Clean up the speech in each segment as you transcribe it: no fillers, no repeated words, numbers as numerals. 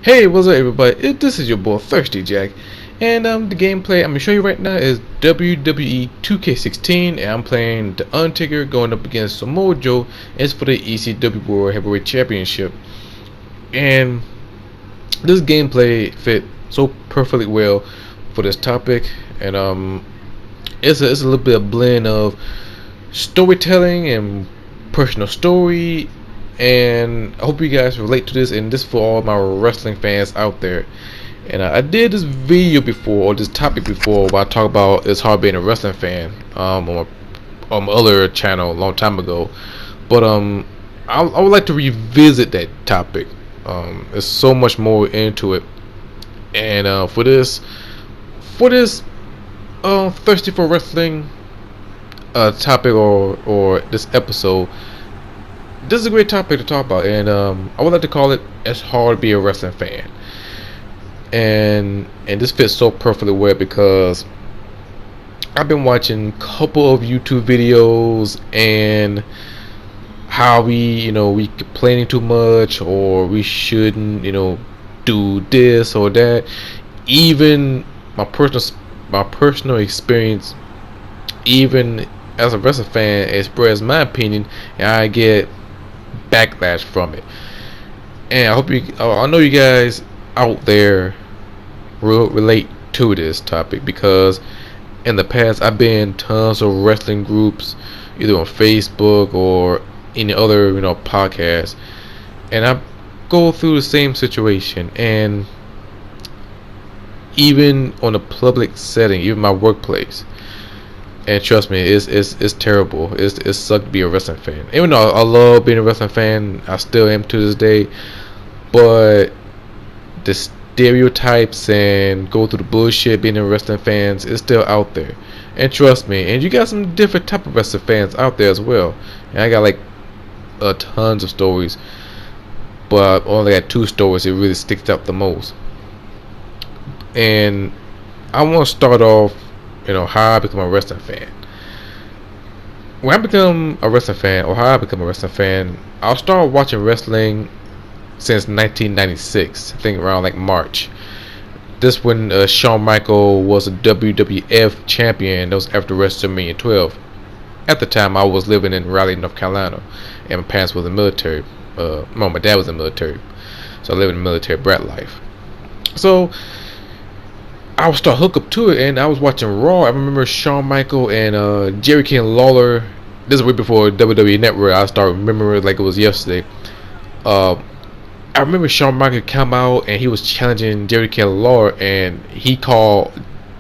Hey, what's up, everybody? This is your boy Thirsty Jack, and the gameplay I'm gonna show you right now is WWE 2K16, and I'm playing the Undertaker going up against Samoa Joe. It's for the ECW World Heavyweight Championship, and this gameplay fit so perfectly well for this topic, and it's a little bit of blend of storytelling and personal story, and I hope you guys relate to this, and this for all my wrestling fans out there. And I did this video before, or this topic before, where I talk about it's hard being a wrestling fan on my other channel a long time ago. But I would like to revisit that topic. There's so much more into it, and for this thirsty for wrestling topic or this episode, this is a great topic to talk about, and I would like to call it "It's Hard to Be a Wrestling Fan," and this fits so perfectly well because I've been watching a couple of YouTube videos and how we complaining too much, or we shouldn't do this or that. Even my personal experience, even as a wrestling fan, express my opinion, and I get backlash from it. And I know you guys out there will relate to this topic because in the past I've been in tons of wrestling groups, either on Facebook or any other podcast, and I go through the same situation. And even on a public setting, even my workplace. And trust me, it's terrible. It sucks to be a wrestling fan. Even though I love being a wrestling fan, I still am to this day. But the stereotypes and go through the bullshit being a wrestling fans is still out there. And trust me, and you got some different type of wrestling fans out there as well. And I got like tons of stories, but I only got two stories that really sticks out the most. And I want to start off how I become a wrestling fan. When I become a wrestling fan, or how I become a wrestling fan, I'll start watching wrestling since 1996. I think around like March. This when Shawn Michaels was a WWF champion. That was after WrestleMania 12. At the time, I was living in Raleigh, North Carolina, and my parents was in the military. My dad was in the military, so I lived in the military brat life. So I would start hook up to it, and I was watching Raw. I remember Shawn Michaels and Jerry King Lawler. This is way before WWE Network. I start remembering it like it was yesterday. I remember Shawn Michaels come out and he was challenging Jerry King Lawler, and he called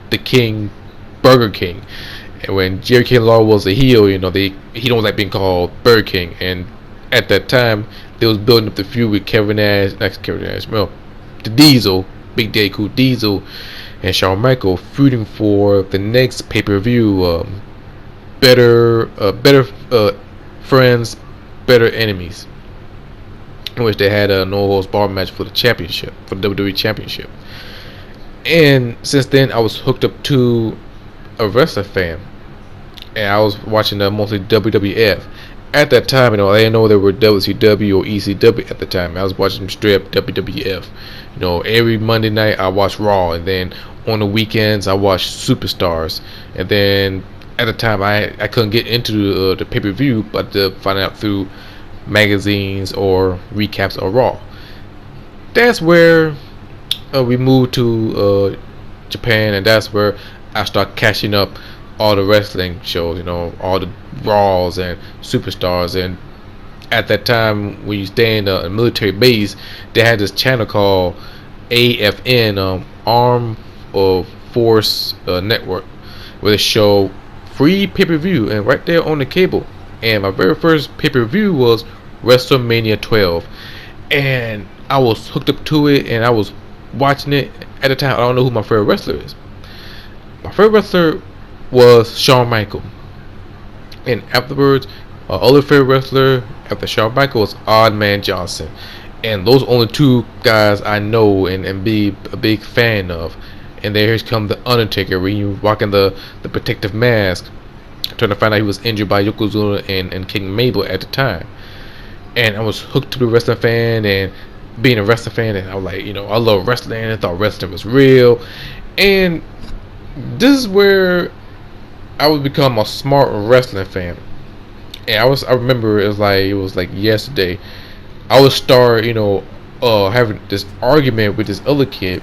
the King Burger King. And when Jerry King Lawler was a heel, he don't like being called Burger King. And at that time, they was building up the feud with the Diesel, Big Daddy Cool Diesel, and Shawn Michaels feuding for the next pay-per-view, better friends, better enemies, in which they had a no holds barred match for the championship, for the WWE Championship. And since then, I was hooked up to a wrestling fan, and I was watching mostly WWF. At that time, I didn't know there were WCW or ECW at the time. I was watching straight up WWF. Every Monday night I watched Raw, and then on the weekends I watched Superstars. And then at the time I couldn't get into the pay-per-view, but to find out through magazines or recaps of Raw. That's where we moved to Japan, and that's where I started catching up all the wrestling shows, all the Raws and Superstars. And at that time, when you stay in a military base, they had this channel called AFN, Armed Force Network, where they show free pay-per-view, and right there on the cable. And my very first pay-per-view was WrestleMania 12, and I was hooked up to it, and I was watching it. At the time, I don't know who my favorite wrestler is. My favorite wrestler was Shawn Michaels, and afterwards, my other favorite wrestler after Shawn Michaels was Odd Man Johnson. And those are only two guys I know and be a big fan of. And there comes the Undertaker, when you rocking the protective mask, trying to find out he was injured by Yokozuna and King Mabel at the time. And I was hooked to the wrestling fan, and being a wrestling fan, and I was like, I love wrestling. I thought wrestling was real, and this is where I would become a smart wrestling fan. And I remember it was like yesterday. I would start, having this argument with this other kid.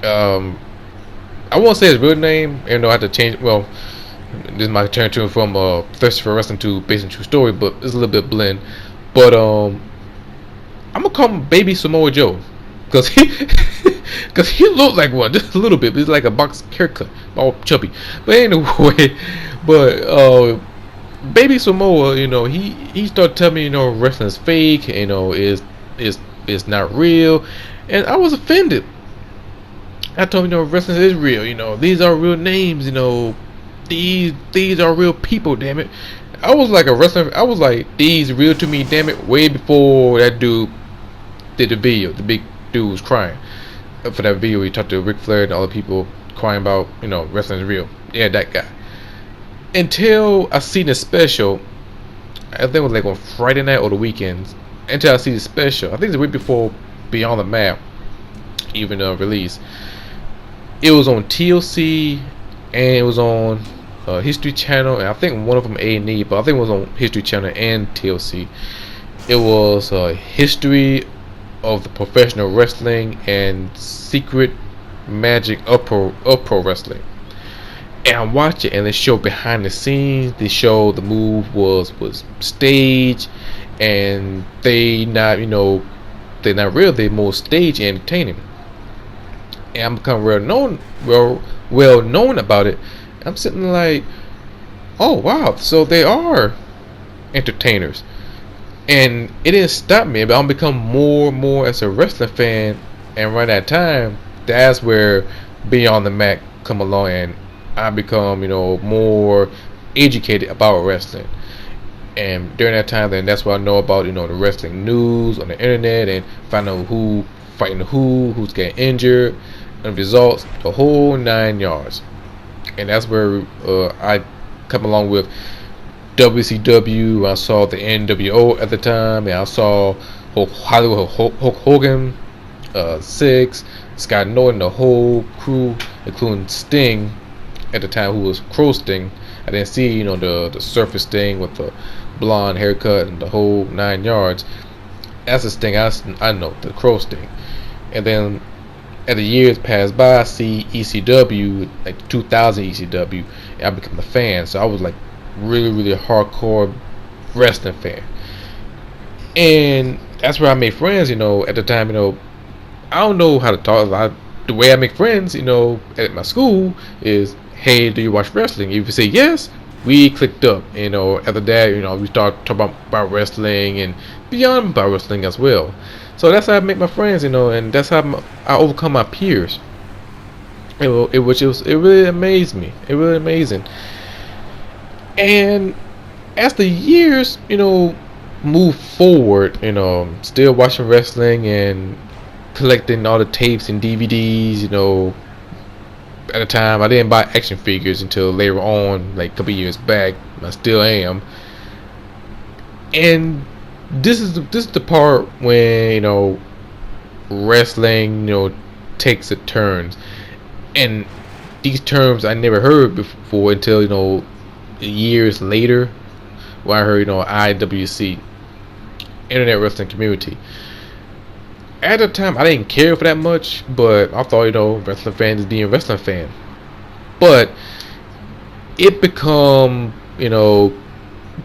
I won't say his real name, even though I had to change. Well, this might turn to from Thirsty for Wrestling to based on true story, but it's a little bit blend. But I'm gonna call him Baby Samoa Joe, cause he, cause he looked like one just a little bit. But he's like a box haircut, all chubby. But anyway, but Baby Samoa, he started telling me, wrestling is fake, is not real, and I was offended. I told him, wrestling is real. These are real names. These are real people. Damn it. I was like a wrestler. I was like, these real to me. Damn it. Way before that dude did the video. The big dude was crying for that video. He talked to Ric Flair and all the people crying about, wrestling is real. Yeah, that guy. Until I seen the special, I think it was like on Friday night or the weekends. Until I see the special, I think it's the week before Beyond the Map even release. It was on TLC and it was on History Channel, and I think one of them A&E, but I think it was on History Channel and TLC. It was history of the professional wrestling and secret magic of pro wrestling. And I watch it, and they show behind the scenes. They show the move was staged, and they're not real. They're more stage entertaining. And I'm becoming well known about it. I'm sitting like, oh wow, so they are entertainers. And it didn't stop me, but I'm become more and more as a wrestling fan. And around that time, that's where Beyond the Mat come along, and I become more educated about wrestling. And during that time, then that's what I know about the wrestling news on the internet, and find out who fighting who's getting injured, and results, the whole 9 yards. And that's where I come along with WCW. I saw the NWO at the time, and I saw Hollywood Hulk Hogan, Six, Scott Norton, the whole crew, including Sting at the time, who was Crow Sting. I didn't see the surface Sting with the blonde haircut and the whole 9 yards. That's the Sting I know, the Crow Sting. And then as the years pass by, I see ECW, like 2000 ECW, and I become a fan. So I was like really, really hardcore wrestling fan. And that's where I made friends, at the time, I don't know how to talk. The way I make friends, at my school is, hey, do you watch wrestling? If you say yes, we clicked up. After that, we start talking about wrestling and beyond about wrestling as well. So that's how I make my friends, and that's how I overcome my peers. It really amazed me. It really amazing. And as the years, move forward, still watching wrestling and collecting all the tapes and DVDs, at the time I didn't buy action figures until later on, like a couple years back. I still am. And this is the part when wrestling takes a turn, and these terms I never heard before until years later, when I heard IWC, Internet Wrestling Community. At the time I didn't care for that much, but I thought wrestling fan is being a wrestling fan. But it become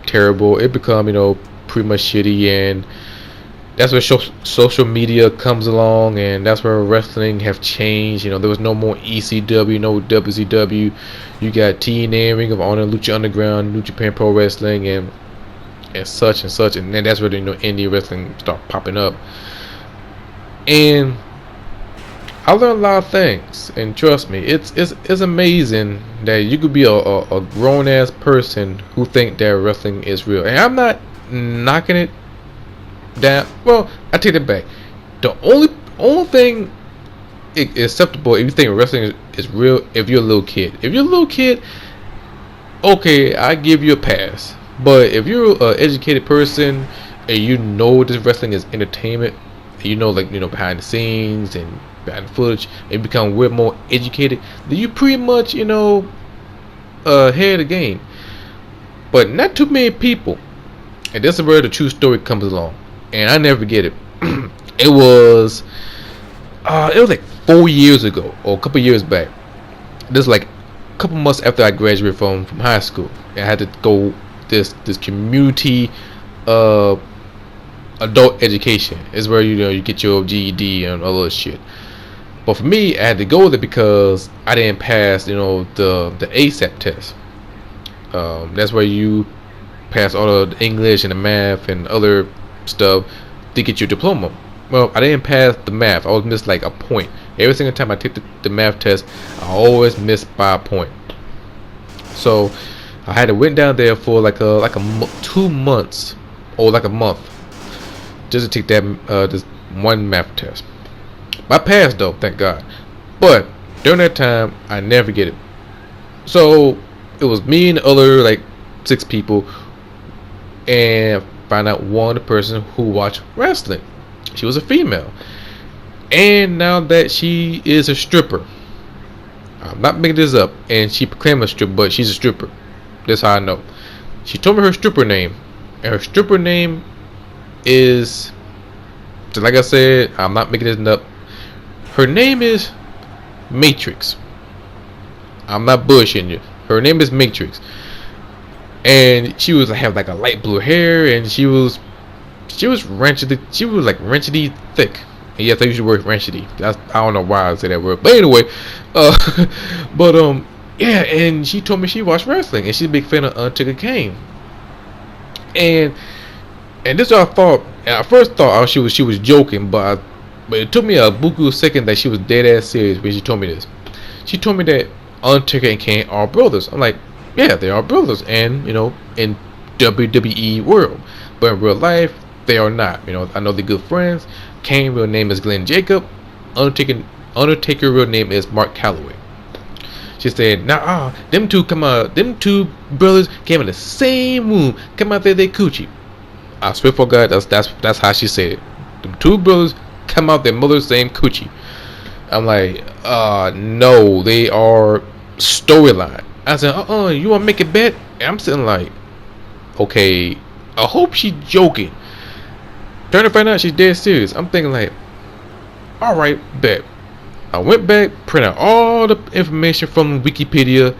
terrible. It become pretty much shitty, and that's where social media comes along, and that's where wrestling have changed. There was no more ECW, no WCW. You got TNA, Ring of Honor, Lucha Underground, New Japan Pro Wrestling, and such and such, and then that's where indie wrestling start popping up. And I learned a lot of things, and trust me, it's amazing that you could be a grown ass person who think that wrestling is real. And I'm not knocking it down. Well, I take it back. The only thing acceptable if you think wrestling is real, if you're a little kid. If you're a little kid, okay, I give you a pass. But if you're an educated person and this wrestling is entertainment, you know, like, you know, behind the scenes and behind the footage, and become way more educated, then you pretty much, you know, ahead of the game. But not too many people, and this is where the true story comes along, and I never get it. It was like 4 years ago, or a couple years back. This is like a couple months after I graduated from high school, and I had to go this community adult education. Is where, you know, you get your GED and all this shit. But for me, I had to go there because I didn't pass, you know, the ASAP test. That's where you pass all the English and the math and other stuff to get your diploma. Well, I didn't pass the math. I always missed like a point. Every single time I take the math test, I always missed by a point. So I had to went down there for like 2 months or like a month just to take that this one math test. I passed though, thank God. But during that time, I never get it. So it was me and the other like 6 people, and find out one person who watched wrestling. She was a female, and now that she is a stripper. I'm not making this up, and she proclaimed a stripper, but she's a stripper. That's how I know. She told me her stripper name, and her stripper name is, just like I said, I'm not making this up. Her name is Matrix. I'm not bullshitting you. Her name is Matrix, and she was have like a light blue hair, and she was wrenchedy. She was like wrenchedy thick. And yes, I use the word wrenchedy. I don't know why I say that word, but anyway, yeah. And she told me she watched wrestling, and she's a big fan of Undertaker Kane. And this is what I thought. And I first thought she was joking, but it took me a buku second that she was dead ass serious when she told me this. She told me that Undertaker and Kane are brothers. I'm like, yeah, they are brothers, and you know, in WWE world, but in real life, they are not. You know, I know they're good friends. Kane real name is Glenn Jacob. Undertaker real name is Mark Calloway. She said, "Nah, them two brothers came in the same room. Come out there, they coochie." I swear for God, that's how she said it. Them 2 brothers come out their mother's same coochie. I'm like, no, they are storyline. I said, you want to make a bet? And I'm sitting like, okay, I hope she's joking. Turn to find out she's dead serious. I'm thinking like, alright, bet. I went back, printed out all the information from Wikipedia.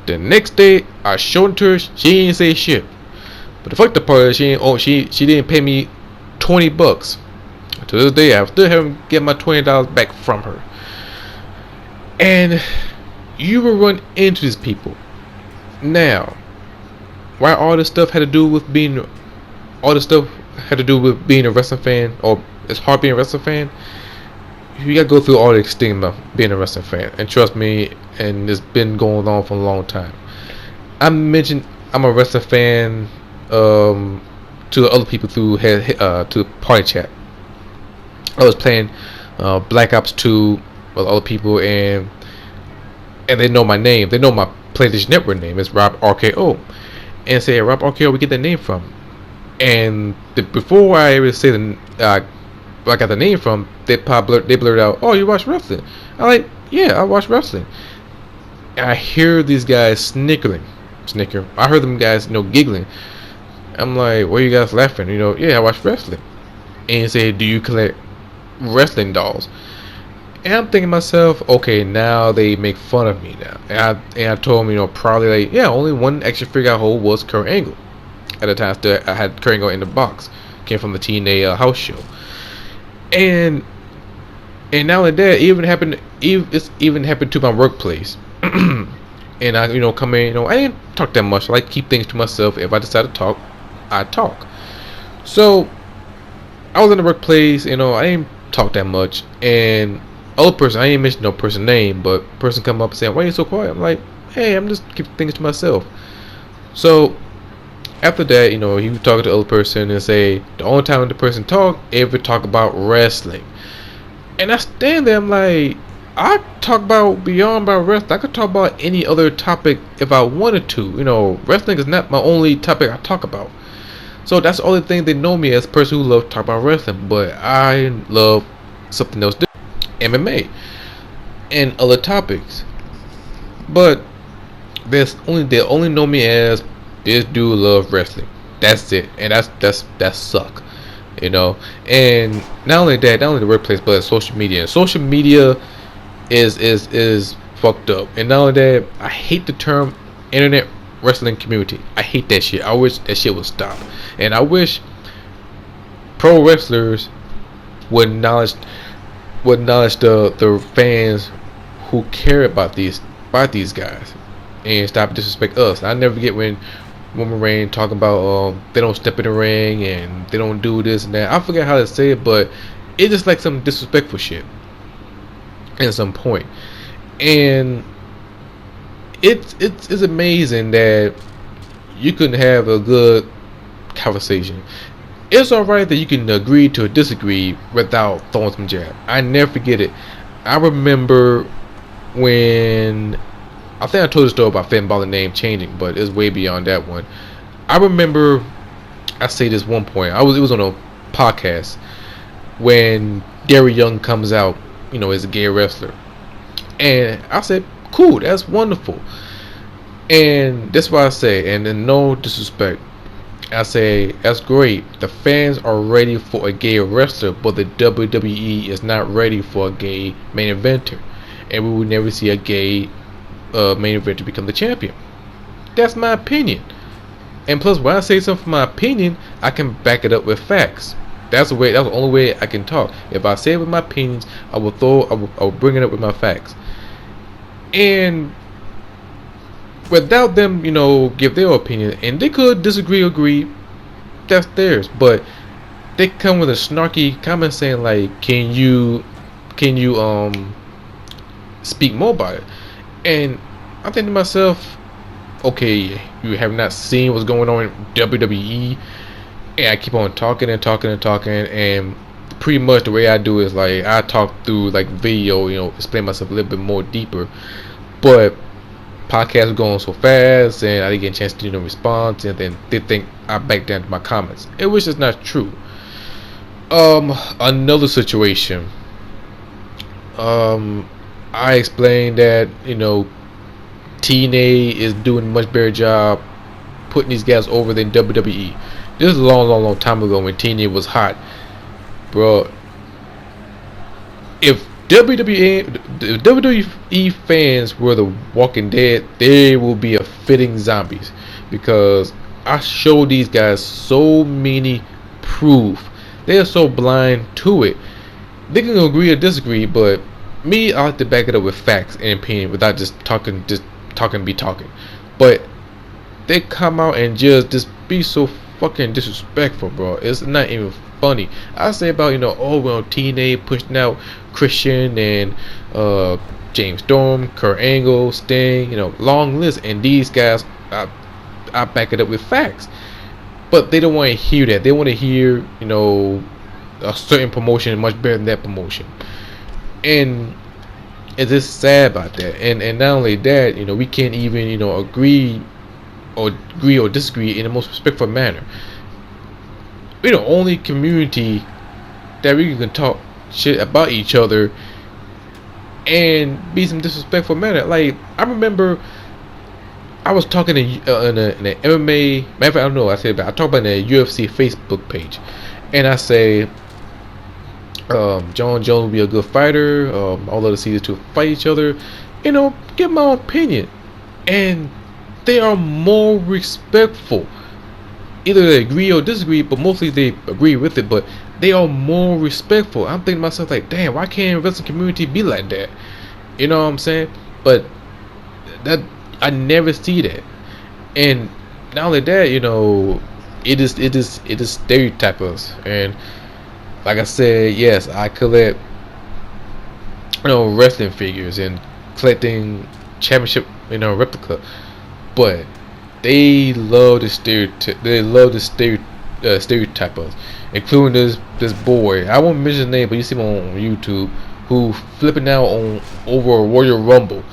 The next day, I showed it to her. She didn't say shit. But the fucked up part is she didn't pay me $20. To this day, I still haven't get my $20 back from her. And you will run into these people. Now, why all this stuff had to do with being a wrestling fan, or it's hard being a wrestling fan. You gotta go through all the stigma of being a wrestling fan, and trust me, and it's been going on for a long time. I mentioned I'm a wrestling fan to the other people through to party chat. I was playing Black Ops 2 with other people, and they know my name. They know my PlayStation Network name. It's Rob RKO, and say, Rob RKO, where we get that name from? And before I ever say where I got the name from, they blurted out, "Oh, you watch wrestling?" I'm like, "Yeah, I watch wrestling." And I hear these guys snicker. I heard them guys, giggling. I'm like, "Why are you guys laughing?" Yeah, I watch wrestling. And he said, "Do you collect wrestling dolls?" And I'm thinking to myself, okay, now they make fun of me now. And I told him, probably like, yeah, only one extra figure I hold was Kurt Angle. At the time, still I had Kurt Angle in the box. Came from the TNA house show. And not only that, it's even happened to my workplace. And I, come in, I didn't talk that much. I like to keep things to myself. If I decide to talk, I talk. So I was in the workplace, I didn't talk that much. And other person, I ain't mention no person name, but person come up and say, "Why are you so quiet?" I'm like, "Hey, I'm just keeping things to myself." So after that, he was talking to the other person and say the only time the person ever talk about wrestling. And I stand there, I'm like, I talk about beyond wrestling. I could talk about any other topic if I wanted to. Wrestling is not my only topic I talk about. So that's the only thing they know me as a person who loves talking about wrestling. But I love something else different, MMA and other topics. But they only know me as this dude love wrestling. That's it, and that suck, you know. And not only that, not only the workplace, but social media. And social media is fucked up. And not only that, I hate the term internet wrestling community. I hate that shit. I wish that shit would stop. And I wish pro wrestlers would acknowledge the fans who care about these guys and stop disrespect us. I never forget when Roman Reigns talking about they don't step in the ring and they don't do this and that. I forget how to say it, but it's just like some disrespectful shit at some point. And it's amazing that you can have a good conversation. It's alright that you can agree to disagree without throwing some jab. I never forget it. I remember when I think I told the story about Finn Balor name changing, but it's way beyond that one. I remember I say this one point. It was on a podcast when Gary Young comes out, as a gay wrestler, and I said, "Cool, that's wonderful." And that's why I say, and in no disrespect, I say that's great. The fans are ready for a gay wrestler, but the WWE is not ready for a gay main eventer, and we will never see a gay main eventer become the champion. That's my opinion. And plus, when I say something for my opinion, I can back it up with facts. That's the only way I can talk. If I say it with my opinions, I will bring it up with my facts. And without them, give their opinion, and they could disagree or agree, that's theirs. But they come with a snarky comment saying like, "Can you speak more about it?" And I think to myself, okay, you have not seen what's going on in WWE, and I keep on talking and talking and talking, and pretty much the way I do is like I talk through like video, explain myself a little bit more deeper, but podcasts are going so fast, and I didn't get a chance to respond, and then they think I back down to my comments, which is not true. Another situation. I explained that TNA is doing a much better job putting these guys over than WWE. This is a long time ago when TNA was hot, bro. If WWE fans were the Walking Dead, they will be a fitting zombies, because I showed these guys so many proof. They are so blind to it. They can agree or disagree, but me, I like to back it up with facts and opinion without just talking. But they come out and just be so fucking disrespectful, bro. It's not even funny. I say about TNA pushing out Christian and James Storm, Kurt Angle, Sting, long list, and these guys, I back it up with facts. But they don't want to hear that. They want to hear a certain promotion much better than that promotion. And it's just sad about that. And not only that, we can't even agree or disagree in the most respectful manner. We're the only community that we can talk shit about each other and be some disrespectful manner. Like, I remember I was talking in an MMA, matter of fact, I don't know what I said, but I talk about the UFC Facebook page, and I say John Jones will be a good fighter. All of the Caesars to fight each other. Get my opinion, and they are more respectful. Either they agree or disagree, but mostly they agree with it. But they are more respectful. I'm thinking to myself like, damn, why can't the wrestling community be like that? You know what I'm saying? But that I never see that. And not only that, it is stereotype us. And like I said, yes, I collect wrestling figures and collecting championship replica, but they love the stereotype. They love the stereotype us, including this boy. I won't mention his name, but you see him on YouTube, who flipping out over a Royal Rumble.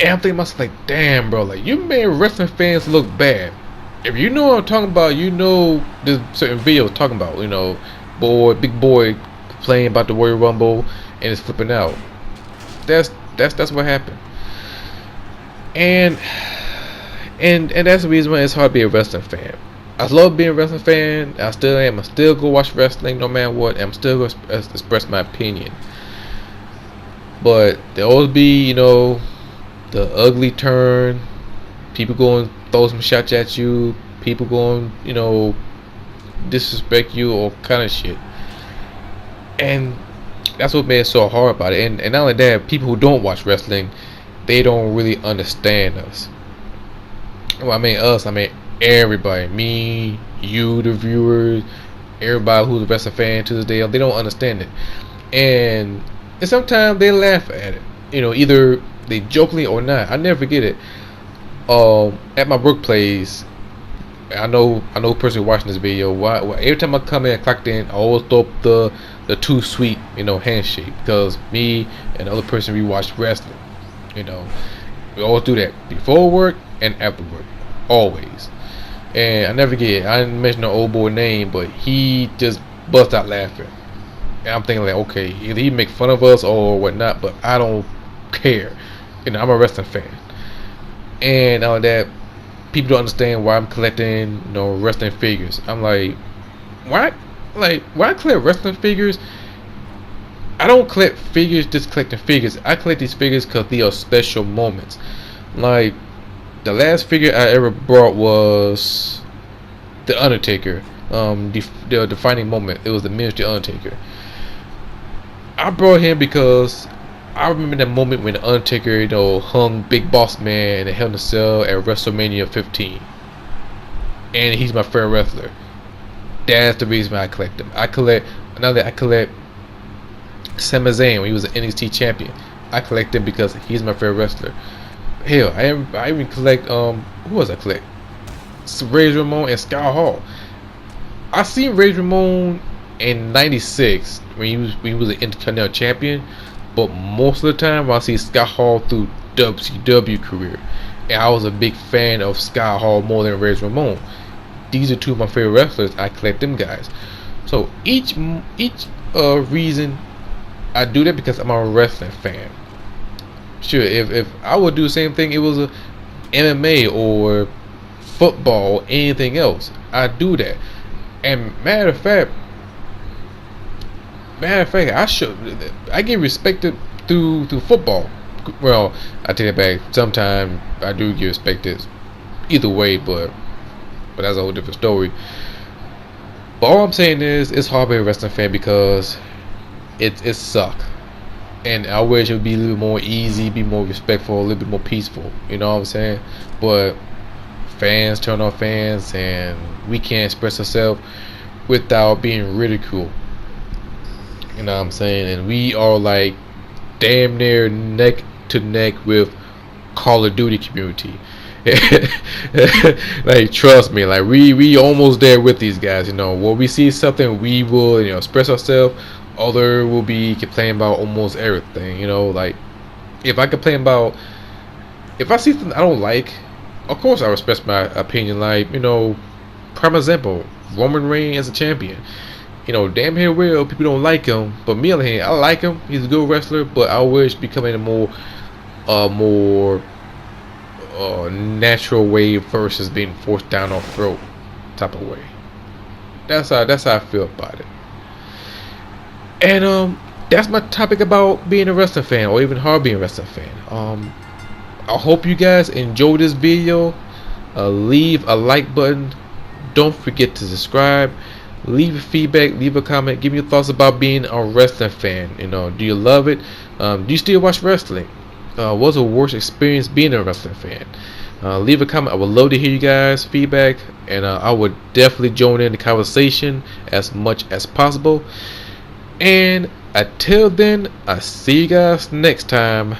And I'm thinking to myself like, damn, bro, like you made wrestling fans look bad. If you know what I'm talking about, you know this certain video is talking about. Big boy complaining about the Royal Rumble and it's flipping out. That's what happened. And that's the reason why it's hard to be a wrestling fan. I love being a wrestling fan. I still am. I still go watch wrestling no matter what. I'm still going to express my opinion. But there always be, the ugly turn. People going to throw some shots at you. People going, disrespect you, all kind of shit. And that's what made it so hard about it. And not only that, people who don't watch wrestling, they don't really understand us. Well, I mean us, I mean everybody. Me, you, the viewers, everybody who's a wrestling fan to this day, they don't understand it. And sometimes they laugh at it. Either they jokingly or not. I never forget it. At my workplace, I know a person watching this video. Every time I come in and clock in, I always throw up the too sweet, handshake, because me and the other person, we watch wrestling. We always do that before work and after work, always. And I never forget, I didn't mention the old boy name, but he just bust out laughing. And I'm thinking like, okay, either he make fun of us or whatnot, but I don't care. I'm a wrestling fan. And all that, people don't understand why I'm collecting, wrestling figures. I'm like, why I collect wrestling figures? I don't collect figures just collecting figures. I collect these figures because they are special moments. Like, the last figure I ever brought was The Undertaker. The defining moment. It was the miniature Undertaker. I brought him because I remember that moment when The Undertaker, hung Big Boss Man in a Hell in a Cell at WrestleMania 15. And he's my favorite wrestler. That's the reason why I collect them. I collect Sami Zayn when he was an NXT champion. I collect him because he's my favorite wrestler. Hell, I even collect who was I collect? Razor Ramon and Scott Hall. I seen Razor Ramon in '96 when he was an Intercontinental champion, but most of the time I see Scott Hall through WCW career, and I was a big fan of Scott Hall more than Razor Ramon. These are two of my favorite wrestlers. I collect them guys. So each reason I do that because I'm a wrestling fan. Sure, if I would do the same thing, it was a MMA or football or anything else, I'd do that. And matter of fact, I get respected through football. Well, I take it back. Sometimes I do get respected either way, but that's a whole different story. But all I'm saying is, it's hard to be a wrestling fan because it suck. And I wish it would be a little more easy, be more respectful, a little bit more peaceful. You know what I'm saying? But fans turn off fans, and we can't express ourselves without being ridiculed. You know what I'm saying? And we are like damn near neck to neck with Call of Duty community. Like, trust me, like we almost there with these guys. When we see something, we will express ourselves. Other will be complaining about almost everything. Like, if I complain about, if I see something I don't like, of course I express my opinion. Like, prime example, Roman Reigns as a champion. Damn here well, people don't like him, but me on the hand, I like him. He's a good wrestler, but I wish becoming a more natural way versus being forced down our throat type of way. That's how I feel about it. And that's my topic about being a wrestling fan, or even hard being a wrestling fan. I hope you guys enjoyed this video. Leave a like button. Don't forget to subscribe. Leave a feedback, leave a comment, give me your thoughts about being a wrestling fan. Do you love it? Do you still watch wrestling? What's the worst experience being a wrestling fan? Leave a comment. I would love to hear you guys' feedback, and I would definitely join in the conversation as much as possible. And until then, I see you guys next time.